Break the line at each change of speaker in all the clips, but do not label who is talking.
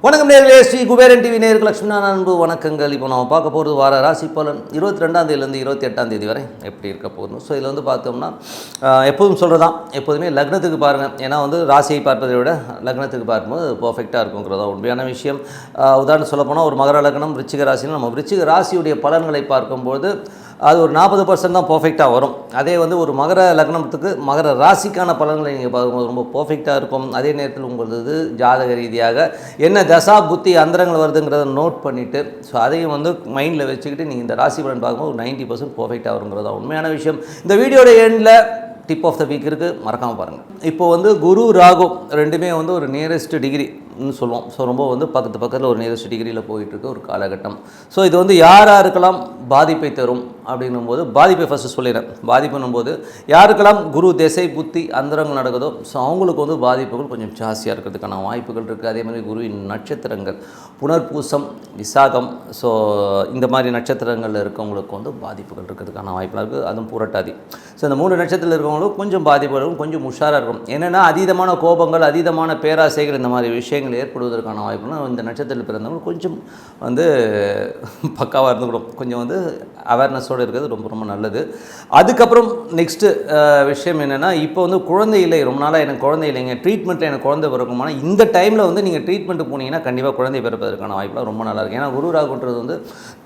வணக்கம் நேயர்களே, ஸ்ரீ குபேரன் டிவி நேயர்களுக்கு லட்சுமண அன்பு வணக்கங்கள். இப்போ நம்ம பார்க்க போகிறது வார ராசி பலன் 22ஆம் தேதியிலேருந்து 28ஆம் தேதி வரை எப்படி இருக்க போகணும். ஸோ இதில் வந்து பார்த்தோம்னா எப்போதும் சொல்கிறதான், எப்போதுமே லக்னத்துக்கு பாருங்கள். ஏன்னா வந்து ராசியை பார்ப்பதை விட லக்னத்துக்கு பார்க்கும்போது பர்ஃபெக்டாக இருக்குங்கிறதா உண்மையான விஷயம். உதாரணம் சொல்லப்போனால் ஒரு மகர லக்னம் விருச்சிக ராசின்னு நம்ம விருச்சிக ராசியுடைய பலன்களை பார்க்கும்போது அது ஒரு 40% தான் பர்ஃபெக்டாக வரும். அதே வந்து ஒரு மகர லக்னத்துக்கு மகர ராசிக்கான பலன்களை நீங்கள் பார்க்கும்போது ரொம்ப பர்ஃபெக்டாக இருக்கும். அதே நேரத்தில் உங்களது ஜாதக ரீதியாக என்ன தசா புத்தி அந்தரங்கள் வருதுங்கிறத நோட் பண்ணிவிட்டு ஸோ அதையும் வந்து மைண்டில் வச்சுக்கிட்டு நீங்கள் இந்த ராசி பலன் பார்க்கும்போது ஒரு 90% பர்ஃபெக்டாக வருங்கிறதா உண்மையான விஷயம். இந்த வீடியோட எண்டில் டிப் ஆஃப் த வீக் இருக்குது, மறக்காமல் பாருங்கள். இப்போ வந்து குரு ராகு ரெண்டுமே வந்து ஒரு நியரஸ்ட் டிகிரின்னு சொல்லுவோம். ஸோ ரொம்ப வந்து பக்கத்தில் ஒரு நியரஸ்ட் டிகிரியில் போயிட்டுருக்கு ஒரு காலகட்டம். ஸோ இது வந்து யாருக்கெல்லாம் பாதிப்பை தரும் அப்படின்னும்போது பாதிப்பை ஃபஸ்ட்டு சொல்லிடுறேன். பாதிப்புன்னும்போது யாருக்கெல்லாம் குரு திசை புத்தி அந்தரங்கள் நடக்குதோ ஸோ அவங்களுக்கு வந்து பாதிப்புகள் கொஞ்சம் ஜாஸ்தியாக இருக்கிறதுக்கான வாய்ப்புகள் இருக்குது. அதே மாதிரி குருவின் நட்சத்திரங்கள் புனர்பூசம் விசாகம் ஸோ இந்த மாதிரி நட்சத்திரங்களில் இருக்கவங்களுக்கு வந்து பாதிப்புகள் இருக்கிறதுக்கான வாய்ப்புகள் இருக்குது. அதுவும் புரட்டாதி. ஸோ இந்த 3 நட்சத்திரத்தில் இருக்கவங்களுக்கு கொஞ்சம் பாதிப்புகள் இருக்கும், கொஞ்சம் உஷாராக இருக்கும். என்னென்னா அதீதமான கோபங்கள் அதீதமான பேராசைகள் இந்த மாதிரி விஷயங்கள் ஏற்படுவதற்கான வாய்ப்புனா இந்த நட்சத்திரத்தில் பிறந்தவங்க கொஞ்சம் வந்து பக்காவாக இருந்துக்கணும். கொஞ்சம் வந்து அவேர்னஸோடு இருக்கிறது ரொம்ப ரொம்ப நல்லது. அதுக்கப்புறம் நெக்ஸ்ட்டு விஷயம் என்னென்னா இப்போ வந்து குழந்தை இல்லை, ரொம்ப நாளாக எனக்கு குழந்தை இல்லைங்க, ட்ரீட்மெண்ட்டில் எனக்கு குழந்தை பிறக்குமானா இந்த டைமில் வந்து நீங்கள் ட்ரீட்மெண்ட்டு போனீங்கன்னா கண்டிப்பாக குழந்தை பிறப்பதற்கான வாய்ப்புலாம் ரொம்ப நல்லாயிருக்கு. ஏன்னா குரு ராகுன்றது வந்து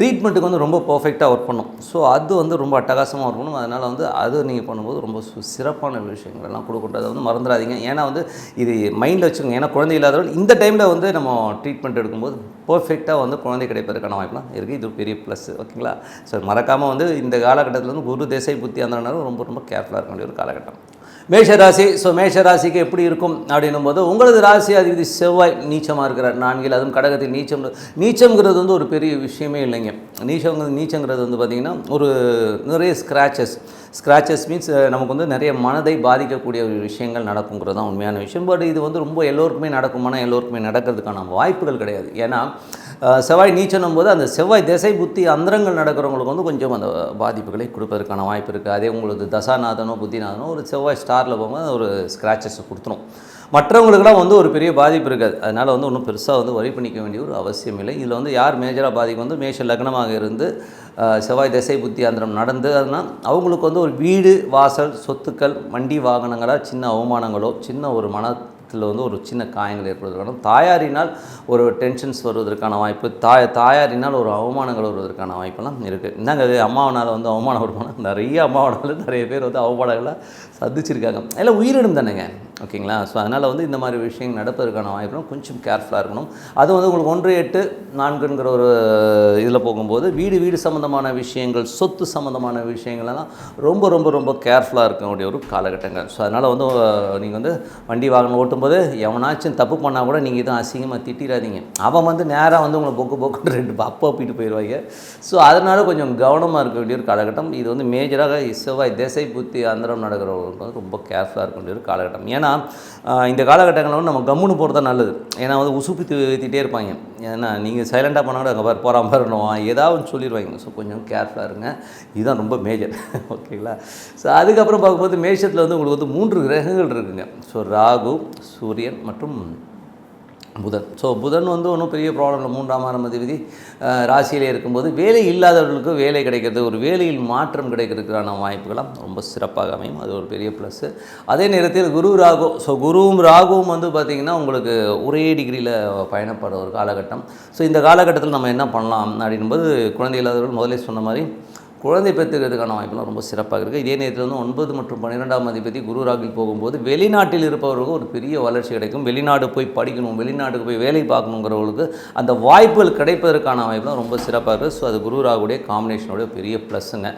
ட்ரீட்மெண்ட்டுக்கு வந்து ரொம்ப பர்ஃபெக்டாக ஒர்க் பண்ணும். ஸோ அது வந்து ரொம்ப அட்டகாசமாக ஒர்க் பண்ணும். அதனால் வந்து அது நீங்கள் பண்ணும்போது ரொம்ப சிறப்பான விஷயங்கள்லாம் கொடுக்குறது வந்து மறந்துடாதீங்க. ஏன்னா வந்து இது மைண்டில் வச்சுக்கோங்க. ஏன்னா குழந்தை இல்லாதவர்கள் இந்த டைமில் வந்து நம்ம ட்ரீட்மெண்ட் எடுக்கும்போது பர்ஃபெக்டாக வந்து குழந்தை கிடைப்பதற்கான வாய்ப்புலாம் இருக்குது. இது பெரிய ப்ளஸ். ஓகேங்களா? ஸோ மறக்காமல் வந்து இந்த காலகட்டத்தில் வந்து குரு திசை புத்தி அந்த ரொம்ப ரொம்ப கேர்ஃபுல்லாக இருக்க வேண்டிய ஒரு காலகட்டம். மேஷராசி. ஸோ மேஷராசிக்கு எப்படி இருக்கும் அப்படின்னும் போது உங்களது ராசி அதிபதி செவ்வாய் நீச்சமாக இருக்கிறார் 4. அதுவும் கடகத்தில் நீச்சம்ங்கிறது வந்து ஒரு பெரிய விஷயமே இல்லைங்க. நீச்சங்கிறது வந்து பார்த்திங்கன்னா ஒரு நிறைய ஸ்க்ராச்சஸ் மீன்ஸ் நமக்கு வந்து நிறைய மனதை பாதிக்கக்கூடிய விஷயங்கள் நடக்குங்கிறது தான் உண்மையான விஷயம். பட் இது வந்து ரொம்ப எல்லோருக்குமே நடக்குமானா எல்லோருக்குமே நடக்கிறதுக்கான வாய்ப்புகள் கிடையாது. ஏன்னா செவ்வாய் நீச்சனும் போது அந்த செவ்வாய் திசை புத்தி அந்தரங்கள் நடக்கிறவங்களுக்கு வந்து கொஞ்சம் அந்த பாதிப்புகளை கொடுப்பதற்கான வாய்ப்பு இருக்குது. அதே உங்களுக்கு தசாநாதனோ புத்திநாதனோ ஒரு செவ்வாய் ஸ்டாரில் போகும்போது ஒரு ஸ்க்ராச்சஸை கொடுத்துரும். மற்றவங்களுக்கெல்லாம் வந்து ஒரு பெரிய பாதிப்பு இருக்காது. அதனால் வந்து ஒன்றும் பெருசாக வந்து வரி பண்ணிக்க வேண்டிய ஒரு அவசியம் இல்லை. இதில் வந்து யார் மேஜராக பாதிக்கும் வந்து மேஷ லக்னமாக இருந்து செவ்வாய் திசை புத்தி அந்தரம் நடந்து அதனால் அவங்களுக்கு வந்து ஒரு வீடு வாசல் சொத்துக்கள் வண்டி வாகனங்களாக சின்ன அவமானங்களோ சின்ன ஒரு வந்து ஒரு சின்ன காயங்கள் ஏற்படுவதற்கான தாயாரினால் ஒரு டென்ஷன்ஸ் வருவதற்கான வாய்ப்பு தாயாரினால் ஒரு அவமானங்கள் வருவதற்கான வாய்ப்பெல்லாம் இருக்குது. என்னங்க அது அம்மாவனால் வந்து அவமானம் வருமானம் நிறைய அம்மாவனால் நிறைய பேர் வந்து அவமானங்களை சந்திச்சிருக்காங்க. எல்லாம் உயிரினம் தானேங்க. ஓகேங்களா? ஸோ அதனால் வந்து இந்த மாதிரி விஷயங்கள் நடப்பதற்கான வாய்ப்புலாம் கொஞ்சம் கேர்ஃபுல்லாக இருக்கணும். அது வந்து உங்களுக்கு 1-8-4ங்கிற ஒரு இதில் போகும்போது வீடு சம்மந்தமான விஷயங்கள் சொத்து சம்மந்தமான விஷயங்கள்லாம் ரொம்ப ரொம்ப ரொம்ப கேர்ஃபுல்லாக இருக்கக்கூடிய ஒரு காலகட்டங்கள். ஸோ அதனால் வந்து நீங்கள் வந்து வண்டி வாகனம் ஓட்டும்போது எவனாச்சும் தப்பு பண்ணால் கூட நீங்கள் எதுவும் அசிங்கமாக திட்டிடாதீங்க. அவன் வந்து நேராக வந்து உங்களை பொக்கு 2 அப்பா ஒப்பிட்டு போயிடுவாங்க. ஸோ அதனால் கொஞ்சம் கவனமாக இருக்க வேண்டிய ஒரு காலகட்டம். இது வந்து மேஜராக செவ்வாய் திசை புத்தி அந்தரம் நடக்கிறவங்களுக்கு வந்து ரொம்ப கேர்ஃபுல்லாக இருக்க வேண்டிய ஒரு காலகட்டம். ஏன்னா இந்த காலகட்டங்களில் வந்து நம்ம கம்முன்னு போகிறது தான் நல்லது. ஏன்னா வந்து உசுப்பி ஏற்றிட்டே இருப்பாங்க. ஏன்னா நீங்கள் சைலண்டாக போனால் கூட அங்கே போகிறான் பாருணும் ஏதாவது சொல்லிடுவாங்க. ஸோ கொஞ்சம் கேர்ஃபுல்லாக இருங்க. இதுதான் ரொம்ப மேஜர். ஓகேங்களா? ஸோ அதுக்கப்புறம் பார்க்கும்போது மேஷத்தில் வந்து உங்களுக்கு வந்து 3 கிரகங்கள் இருக்குங்க. ஸோ ராகு சூரியன் மற்றும் புதன். ஸோ புதன் வந்து ஒன்றும் பெரிய ப்ராப்ளம் இல்லை. 3ஆம் அதிபதி ராசியிலே இருக்கும்போது வேலை இல்லாதவர்களுக்கு வேலை கிடைக்கிறது ஒரு வேலையில் மாற்றம் கிடைக்கிறதுக்கான வாய்ப்புகளாம் ரொம்ப சிறப்பாக அமையும். அது ஒரு பெரிய ப்ளஸ்ஸு. அதே நேரத்தில் குரு ராகு. ஸோ குருவும் ராகுவும் வந்து பார்த்திங்கன்னா உங்களுக்கு ஒரே டிகிரியில் பயணப்படுற ஒரு காலகட்டம். ஸோ இந்த காலகட்டத்தில் நம்ம என்ன பண்ணலாம் அப்படின்போது குழந்தை இல்லாதவர்கள் முதலே சொன்ன மாதிரி குழந்தை பெற்றுக்கிறதுக்கான வாய்ப்புலாம் ரொம்ப சிறப்பாக இருக்குது. இதே நேரத்தில் வந்து 9 மற்றும் 12ஆம் அதிபதி குரு ராகில் போகும்போது வெளிநாட்டில் இருப்பவர்களுக்கு ஒரு பெரிய வளர்ச்சி கிடைக்கும். வெளிநாடு போய் படிக்கணும், வெளிநாட்டுக்கு போய் வேலை பார்க்கணுங்கிறவங்களுக்கு அந்த வாய்ப்புகள் கிடைப்பதற்கான வாய்ப்புலாம் ரொம்ப சிறப்பாக இருக்குது. ஸோ அது குரு ராகுடைய காம்பினேஷனோட பெரிய ப்ளஸ்ஸுங்க.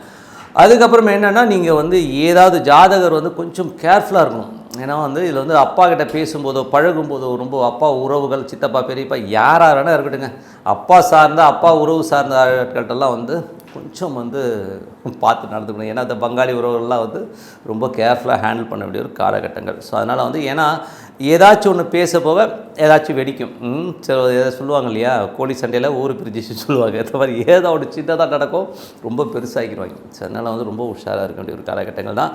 அதுக்கப்புறம் என்னென்னா நீங்கள் வந்து ஏதாவது ஜாதகர் வந்து கொஞ்சம் கேர்ஃபுல்லாக இருக்கணும். ஏன்னா வந்து இதில் வந்து அப்பா கிட்ட பேசும்போதோ பழகும்போதோ ரொம்ப அப்பா உறவுகள் சித்தப்பா பெரியப்பா யாராக இருக்கட்டுங்க, அப்பா உறவு சார்ந்த ஆட்கள்கிட்டலாம் வந்து கொஞ்சம் வந்து பார்த்து நடந்துக்கணும். ஏன்னா அந்த பங்காளி உறவுகள்லாம் வந்து ரொம்ப கேர்ஃபுல்லாக ஹேண்டில் பண்ண வேண்டிய ஒரு காலகட்டங்கள். ஸோ அதனால் வந்து ஏன்னா ஏதாச்சும் ஒன்று பேச போக ஏதாச்சும் வெடிக்கும். சரி ஏதாவது சொல்லுவாங்க இல்லையா, கோழி சண்டையில் ஊர் பிரிஞ்சிச்சு சொல்லுவாங்க. இந்த மாதிரி ஏதோ ஒன்று சின்னதாக நடக்கும், ரொம்ப பெருசாகிடுவாங்க. ஸோ அதனால் வந்து ரொம்ப உஷாராக இருக்க வேண்டிய ஒரு காலகட்டங்கள் தான்.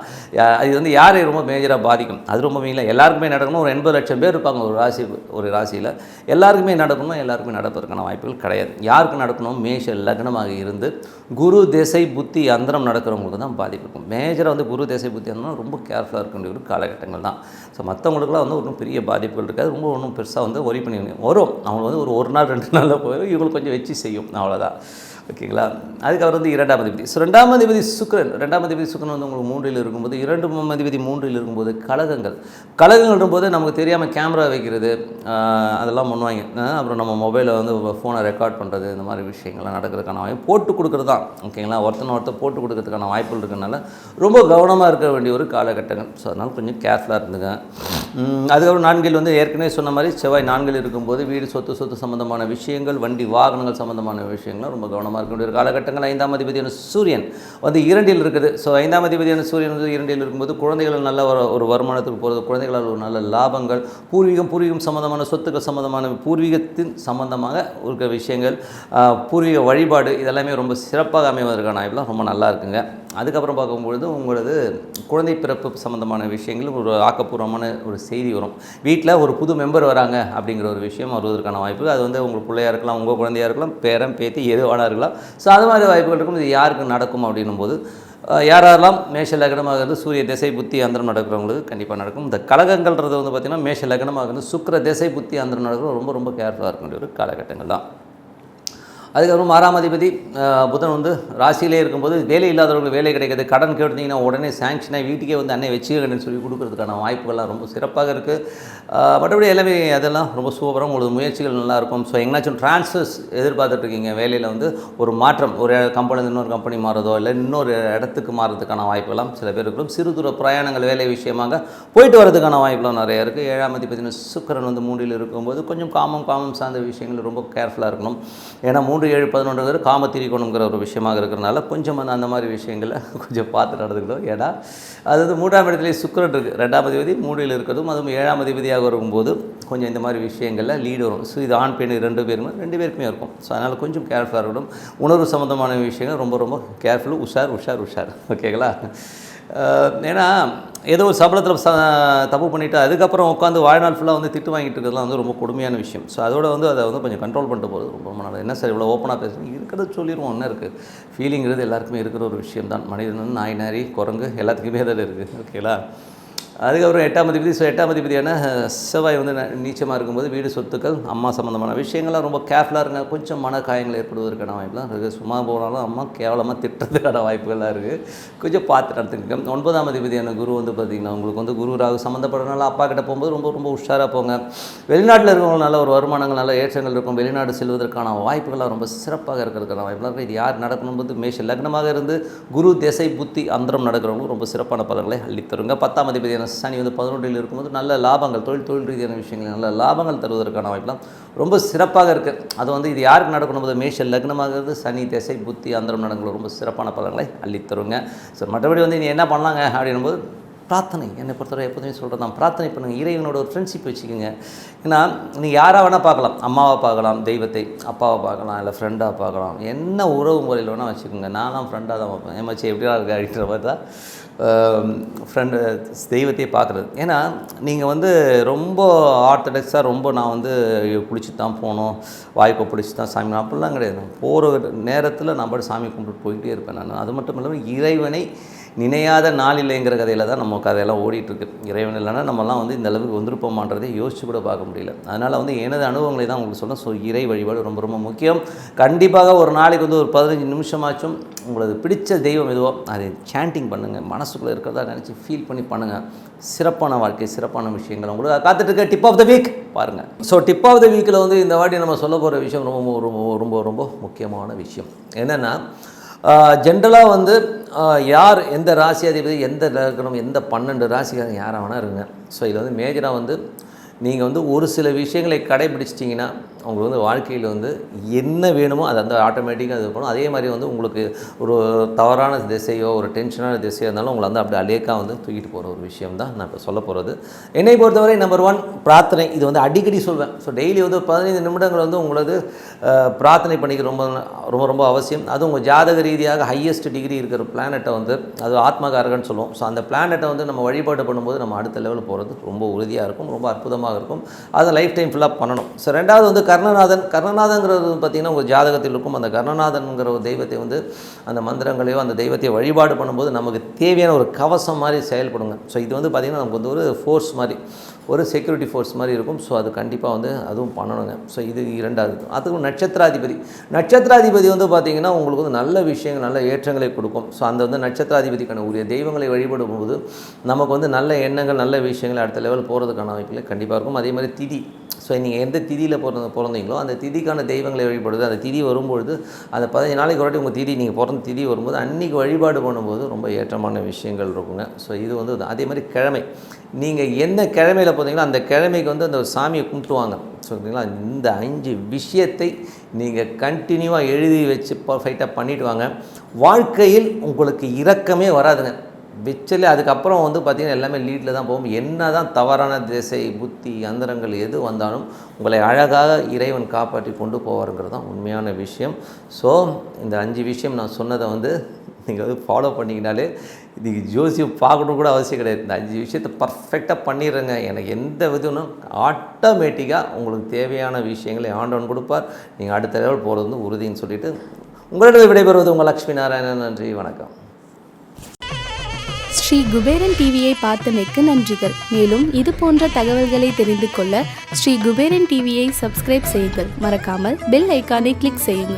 அது வந்து யாரை ரொம்ப மேஜராக பாதிக்கும், அது ரொம்ப மெயினாக எல்லாருக்குமே நடக்கணும். ஒரு 80 லட்சம் பேர் இருப்பாங்க ஒரு ராசியில், எல்லாருக்குமே நடக்கணும், எல்லாருக்குமே நடப்பதற்கான வாய்ப்புகள் கிடையாது. யாருக்கு நடக்கணும், மேஷ லக்னமாக இருந்து குரு திசை புத்தி அந்தரம் நடக்கிறவங்களுக்கு தான் பாதிப்பு இருக்கும். மேஜராக வந்து குரு திசை புத்தி அந்தரம் ரொம்ப கேர்ஃபுல்லாக இருக்க வேண்டிய ஒரு காலகட்டங்கள் தான். ஸோ மற்றவங்களுக்குலாம் வந்து ஒன்றும் பெரிய பாதிப்புகள் இருக்காது, ரொம்ப ஒன்றும் பெருசாக வந்து ஒரி பண்ணி வரும். அவங்க வந்து ஒரு நாள் 2 நாளில் போயிடும், இவங்களுக்கு கொஞ்சம் வச்சு செய்யும், அவ்வளோதான். ஓகேங்களா. அதுக்கப்புறம் வந்து 2ஆம் அதிபதி. ஸோ 2ஆம் அதிபதி சுக்கிரன். 2ஆம் அதிபதி சுக்கிரன் வந்து உங்களுக்கு 3ல் இருக்கும்போது, 2ஆம் அதிபதி 3ல் இருக்கும்போது கழகங்கள் போது நமக்கு தெரியாமல் கேமரா வைக்கிறது அதெல்லாம் பண்ணுவாங்க. அப்புறம் நம்ம மொபைலில் வந்து ஃபோனை ரெக்கார்ட் பண்ணுறது, இந்த மாதிரி விஷயங்கள்லாம் நடக்கிறதுக்கான வாய்ப்பு போட்டு கொடுக்குறது தான். ஓகேங்களா. ஒருத்தர் போட்டு கொடுக்கறதுக்கான வாய்ப்புகள் இருக்கிறதுனால ரொம்ப கவனமாக இருக்க வேண்டிய ஒரு காலகட்டங்கள். ஸோ அதனால் கொஞ்சம் கேர்ஃபுல்லாக இருந்துங்க. அதுக்கப்புறம் 4ல் வந்து ஏற்கனவே சொன்ன மாதிரி செவ்வாய் 4ல் இருக்கும்போது வீடு சொத்து சம்மந்தமான விஷயங்கள், வண்டி வாகனங்கள் சம்மந்தமான விஷயங்கள்லாம் ரொம்ப கவனமாக இருக்கக்கூடிய ஒரு காலகட்டங்கள். 5ஆம் அதிபதியான சூரியன் வந்து 2ல் இருக்குது. ஸோ 5ஆம் அதிபதியான சூரியன் வந்து 2ல் இருக்கும்போது குழந்தைகள் நல்ல ஒரு வருமானத்துக்கு போகிறது, குழந்தைகளால் ஒரு நல்ல லாபங்கள், பூர்வீகம் சம்மந்தமான சொத்துக்கள் சம்மந்தமான பூர்வீகத்தின் சம்மந்தமாக இருக்கிற விஷயங்கள், பூர்வீக வழிபாடு இதெல்லாமே ரொம்ப சிறப்பாக அமைவதற்கான வாய்ப்புலாம் ரொம்ப நல்லா இருக்குங்க. அதுக்கப்புறம் பார்க்கும்பொழுது உங்களது குழந்தை பிறப்பு சம்மந்தமான விஷயங்கள் ஒரு ஆக்கப்பூர்வமான ஒரு செய்தி வரும். வீட்டில் ஒரு புது மெம்பர் வராங்க அப்படிங்கிற ஒரு விஷயம் வருவதற்கான வாய்ப்பு. அது வந்து உங்கள் பிள்ளையாக இருக்கலாம், உங்கள் குழந்தையாக இருக்கலாம், பேரன் பேத்தி எதுவானா இருக்கலாம். ஸோ அது மாதிரி வாய்ப்புகள் இருக்கும். இது யாருக்கு நடக்கும் அப்படின்னும் போது யாரெல்லாம் மேஷ லக்னமாக இருந்து சூரிய திசை புத்தி அந்தரம் நடக்கிறவங்களுக்கு கண்டிப்பாக நடக்கும். இந்த கலகங்கள்ன்றது வந்து பார்த்திங்கன்னா மேஷ லக்னமாக இருந்து சுக்கிர திசை புத்தி அந்தரம் நடக்கிறது ரொம்ப ரொம்ப கேர்ஃபுல்லாக இருக்க வேண்டிய ஒரு காலகட்டங்கள் தான். அதுக்கப்புறம் 6ஆம் அதிபதி புதன் வந்து ராசியிலே இருக்கும்போது வேலை இல்லாதவங்களுக்கு வேலை கிடைக்கிது, கடன் கேட்டிங்கன்னா உடனே சேங்ஷனாக வீட்டுக்கே வந்து அன்னை வச்சுக்கணுன்னு சொல்லி கொடுக்கறதுக்கான வாய்ப்புகள்லாம் ரொம்ப சிறப்பாக இருக்குது. மற்றபடி எல்லாமே அதெல்லாம் ரொம்ப சூப்பராக, உங்களுக்கு முயற்சிகள் நல்லாயிருக்கும். ஸோ எங்கேனாச்சும் ட்ரான்ஸ்ஃபர்ஸ் எதிர்பார்த்துட்ருக்கீங்க, வேலையில் வந்து ஒரு மாற்றம், ஒரு கம்பெனிலேருந்து இன்னொரு கம்பெனி மாறுறதோ இல்லை இன்னொரு இடத்துக்கு மாறுறதுக்கான வாய்ப்புகள்லாம் சில பேர் இருக்கும். சிறு தூர பிரயாணங்கள் வேலை விஷயமாக போயிட்டு வரதுக்கான வாய்ப்புலாம் நிறையா இருக்குது. 7ஆம் அதிபதி சுக்கிரன் வந்து 3ல் இருக்கும்போது கொஞ்சம் காமம் சார்ந்த விஷயங்கள் ரொம்ப கேர்ஃபுல்லாக இருக்கணும். ஏன்னா 3, 7, 11 காமத்திரிக்கோணங்கிற ஒரு விஷயமாக இருக்கிறனால கொஞ்சம் அந்த மாதிரி விஷயங்களை கொஞ்சம் பார்த்து நடந்துக்கணும். ஏன்னா அது வந்து 3ஆம் இடத்துலேயே சுக்கிரன் இருக்குது, 2ஆம் அதிபதி 3ல் இருக்கிறதும் அதுவும் 7ஆம் அதிபதியாக வரும்போது கொஞ்சம் இந்த மாதிரி விஷயங்களில் லீடு வரும். ஸோ இது ஆண் பெண் 2 பேருக்குமே இருக்கும். ஸோ அதனால் கொஞ்சம் கேர்ஃபுல்லாக இருக்கணும். உணர்வு சம்மந்தமான விஷயங்கள் ரொம்ப ரொம்ப கேர்ஃபுல்லு, உஷார். ஓகேங்களா. ஏன்னா ஏதோ ஒரு சபலத்தில் தப்பு பண்ணிவிட்டு அதுக்கப்புறம் உட்காந்து வாழ்நாள் ஃபுல்லாக வந்து திட்டு வாங்கிட்டு இருக்கிறதுலாம் வந்து ரொம்ப கொடுமையான விஷயம். ஸோ அதோட வந்து அதை வந்து கொஞ்சம் கண்ட்ரோல் பண்ணிட்டு போகிறது ரொம்ப நல்லது. என்ன சார் இவ்வளோ ஓப்பனாக பேசுகிறோம், இருக்கிறத சொல்லிடுவோம், என்ன இருக்குது, ஃபீலிங்கிறது எல்லாருக்குமே இருக்கிற ஒரு விஷயம் தான். மனிதன், நாய், நாரி, குரங்கு எல்லாத்துக்குமே அதில் இருக்குது. ஓகேங்களா. அதுக்கப்புறம் 8ஆம் அதிபதி. ஸோ 8ஆம் அதிபதியான செவ்வாய் வந்து நீச்சமாக இருக்கும்போது வீடு சொத்துக்கள் அம்மா சம்மந்தமான விஷயங்கள்லாம் ரொம்ப கேர்ஃபுல்லாக இருங்க. கொஞ்சம் மன காயங்கள் ஏற்படுவதற்கான வாய்ப்புலாம் இருக்குது. சும்மா போனாலும் அம்மா கேவலமாக திட்டுறதுக்கான வாய்ப்புகள்லாம் இருக்குது. கொஞ்சம் பார்த்து நடத்துக்கங்க. 9ஆம் அதிபதியான குரு வந்து பார்த்திங்கன்னா உங்களுக்கு வந்து குரு ராகு சம்மந்தப்படுறதுனால அப்பா கிட்ட போகும்போது ரொம்ப ரொம்ப உஷாராக போங்க. வெளிநாட்டில் இருக்கிறவங்க நல்ல ஒரு வருமானங்கள், நல்ல ஏற்றங்கள் இருக்கும். வெளிநாடு செல்வதற்கான வாய்ப்புகள்லாம் ரொம்ப சிறப்பாக இருக்கிறதுக்கான வாய்ப்புலாம் இருக்குது. இது யார் நடக்கணும்போது மேஷ லக்னமாக இருந்து குரு திசை புத்தி அந்தரம் நடக்கிறவங்களும் ரொம்ப சிறப்பான பலன்களை அள்ளித்தருங்க. 10ஆம் அதிபதியான சனி வந்து 11ல் இருக்கும்போது நல்ல லாபங்கள், தொழில் ரீதியான விஷயங்கள் நல்ல லாபங்கள் தருவதற்கான வாய்ப்புலாம் ரொம்ப சிறப்பாக இருக்குது. அது வந்து இது யாருக்கு நடக்கணும்போது மேஷ லக்னமாகிறது சனி திசை புத்தி அந்தரம் நடக்கிற ரொம்ப சிறப்பான பலன்களை அள்ளித்தருங்க. ஸோ மற்றபடி வந்து நீ என்ன பண்ணலாங்க அப்படின்னும்போது பிரார்த்தனை, என்னை பொறுத்தவரை எப்போதுமே சொல்கிறது தான், பிரார்த்தனை பண்ணுங்கள். இறைவனோட ஒரு ஃப்ரெண்ட்ஷிப் வச்சுக்கோங்க. ஏன்னா நீ யாராக வேணால் பார்க்கலாம், அம்மாவை பார்க்கலாம், தெய்வத்தை, அப்பாவை பார்க்கலாம், இல்லை ஃப்ரெண்டாக பார்க்கலாம், என்ன உறவு முறையில் வேணால் வச்சுக்கோங்க. நானும் ஃப்ரெண்டாக தான் பார்ப்பேன். ஏமாச்சி எப்படியா இருக்கு அப்படின்ற மாதிரி தான் ஃப்ரெண்டு தெய்வத்தையே பார்க்குறது. ஏன்னா நீங்கள் வந்து ரொம்ப ஆர்த்தடாக்ஸாக ரொம்ப நான் வந்து பிடிச்சி தான் போகணும், வாய்ப்பை பிடிச்சி தான் சாமி, அப்படிலாம் கிடையாது. போகிற நேரத்தில் நான் பாட்டு சாமி கும்பிட்டு போயிட்டே இருப்பேன் நான். அது மட்டும் இல்லாமல் இறைவனை நினையாத நாள் இல்லைங்கிற கதையில் தான் நம்ம கதையெல்லாம் ஓடிட்டுருக்கு. இறைவன் இல்லைன்னா நம்மலாம் வந்து இந்த அளவுக்கு வந்திருப்போமான்றதை யோசிச்சு கூட பார்க்க முடியல. அதனால் வந்து எனது அனுபவங்களை தான் உங்களுக்கு சொன்னேன். ஸோ இறை வழிபாடு ரொம்ப ரொம்ப முக்கியம். கண்டிப்பாக ஒரு நாளைக்கு வந்து ஒரு 15 நிமிஷமாச்சும் உங்களுக்கு பிடிச்ச தெய்வம் எதுவோ அதை சாண்டிங் பண்ணுங்கள். மனசுக்குள்ளே இருக்கிறதா நினச்சி ஃபீல் பண்ணி பண்ணுங்கள். சிறப்பான வாழ்க்கை, சிறப்பான விஷயங்கள் உங்களுக்கு காத்துட்டு இருக்க டிப் ஆஃப் த வீக் பாருங்கள். ஸோ டிப் ஆஃப் த வீக்கில் வந்து இந்த வாட்டி நம்ம சொல்ல போகிற விஷயம் ரொம்ப ரொம்ப ரொம்ப ரொம்ப முக்கியமான விஷயம் என்னென்னா, ஜென்ரலாக வந்து யார் எந்த ராசி அதிபதி எந்த லக்னம் எந்த 12 ராசிக்காரங்க யாராக வேணால் இருங்க. ஸோ இதில் வந்து மேஜராக வந்து நீங்கள் வந்து ஒரு சில விஷயங்களை கடைபிடிச்சிட்டிங்கன்னா உங்களுக்கு வந்து வாழ்க்கையில் வந்து என்ன வேணுமோ அது வந்து ஆட்டோமேட்டிக்காக இது பண்ணும். அதே மாதிரி வந்து உங்களுக்கு ஒரு தவறான திசையோ ஒரு டென்ஷனான திசையோ இருந்தாலும் உங்களை வந்து அப்படி அலேக்காக வந்து தூக்கிட்டு போகிற ஒரு விஷயம் தான் நான் இப்போ சொல்ல போகிறது. என்னை பொறுத்தவரை நம்பர் 1 பிரார்த்தனை. இது வந்து அடிக்கடி சொல்வேன். ஸோ டெய்லி வந்து 15 நிமிடங்கள் வந்து உங்களது பிரார்த்தனை பண்ணிக்க ரொம்ப ரொம்ப ரொம்ப அவசியம். அது உங்கள் ஜாதக ரீதியாக ஹையஸ்ட் டிகிரி இருக்கிற பிளானட்டை வந்து அது ஆத்மகாரகன்னு சொல்லுவோம். ஸோ அந்த பிளானட்டை வந்து நம்ம வழிபாடு பண்ணும்போது நம்ம அடுத்த லெவலில் போகிறது ரொம்ப உறுதியாக இருக்கும், ரொம்ப அற்புதமாக இருக்கும். அதை லைஃப் டைம் ஃபுல்லாக பண்ணணும். ஸோ ரெண்டாவது வந்து கர்ணநாதன்கிறது பார்த்திங்கன்னா உங்கள் ஜாதகத்தில் இருக்கும். அந்த கர்ணநாதன்கிற ஒரு தெய்வத்தை வந்து அந்த மந்திரங்களையோ அந்த தெய்வத்தை வழிபாடு பண்ணும்போது நமக்கு தேவையான ஒரு கவசம் மாதிரி செயல்படுங்க. ஸோ இது வந்து பார்த்திங்கன்னா நமக்கு வந்து ஒரு ஃபோர்ஸ் மாதிரி, ஒரு செக்யூரிட்டி ஃபோர்ஸ் மாதிரி இருக்கும். ஸோ அது கண்டிப்பாக வந்து அதுவும் பண்ணணுங்க. ஸோ இது இரண்டாவது. அதுவும் நட்சத்திராதிபதி வந்து பார்த்திங்கன்னா உங்களுக்கு வந்து நல்ல விஷயங்கள் நல்ல ஏற்றங்களை கொடுக்கும். ஸோ அந்த வந்து நட்சத்திராதிபதிக்கான உரிய தெய்வங்களை வழிபடும் போது நமக்கு வந்து நல்ல எண்ணங்கள் நல்ல விஷயங்கள் அடுத்த லெவல் போகிறதுக்கான வாய்ப்புகள் கண்டிப்பாக இருக்கும். அதே மாதிரி திதி. ஸோ நீங்கள் எந்த திதியில் பிறந்தீங்களோ அந்த திதிக்கான தெய்வங்களை வழிபடுது. அந்த திதி வரும்பொழுது அந்த 15 நாளைக்கு ஒரு வாட்டி உங்கள் திதி நீங்கள் பிறந்த திதி வரும்போது அன்றைக்கி வழிபாடு பண்ணும்போது ரொம்ப ஏற்றமான விஷயங்கள் இருக்குங்க. ஸோ இது வந்து அதே மாதிரி கிழமை. நீங்கள் என்ன கிழமையில் போகிறீங்களோ அந்த கிழமைக்கு வந்து அந்த சாமியை கும்பிட்டுவாங்க. ஸோ ஓகேங்களா, இந்த 5 விஷயத்தை நீங்கள் கண்டினியூவாக எழுதி வச்சு பர்ஃபெக்டாக பண்ணிவிட்டு வாங்க. வாழ்க்கையில் உங்களுக்கு இரக்கமே வராதுங்க. விச்சலே அதுக்கப்புறம் வந்து பார்த்திங்கன்னா எல்லாமே லீடில் தான் போகும். என்ன தான் தவறான திசை புத்தி அந்தரங்கள் எது வந்தாலும் உங்களை அழகாக இறைவன் காப்பாற்றி கொண்டு போவாருங்கிறது தான் உண்மையான விஷயம். ஸோ இந்த 5 விஷயம் நான் சொன்னதை வந்து நீங்கள் வந்து ஃபாலோ பண்ணிக்கினாலே இன்றைக்கி ஜோசியம் பார்க்கணும் கூட அவசியம் கிடையாது. இந்த 5 விஷயத்தை பர்ஃபெக்டாக பண்ணிடுறேங்க. எனக்கு எந்த விதம்னும் ஆட்டோமேட்டிக்காக உங்களுக்கு தேவையான விஷயங்களை ஆண்டவன் கொடுப்பார். நீங்கள் அடுத்த லெவல் போகிறது வந்து உறுதின்னு சொல்லிவிட்டு உங்களிடம் விடைபெறுவது உங்கள் லக்ஷ்மி நாராயணன். நன்றி, வணக்கம்.
ஸ்ரீ குபேரன் டிவியை பார்த்தமைக்கு நன்றிகள். மேலும் இது போன்ற தகவல்களை தெரிந்து கொள்ள ஸ்ரீ குபேரன் டிவியை சப்ஸ்கிரைப் செய்யுங்கள். மறக்காமல் பெல் ஐக்கானை கிளிக் செய்யுங்கள்.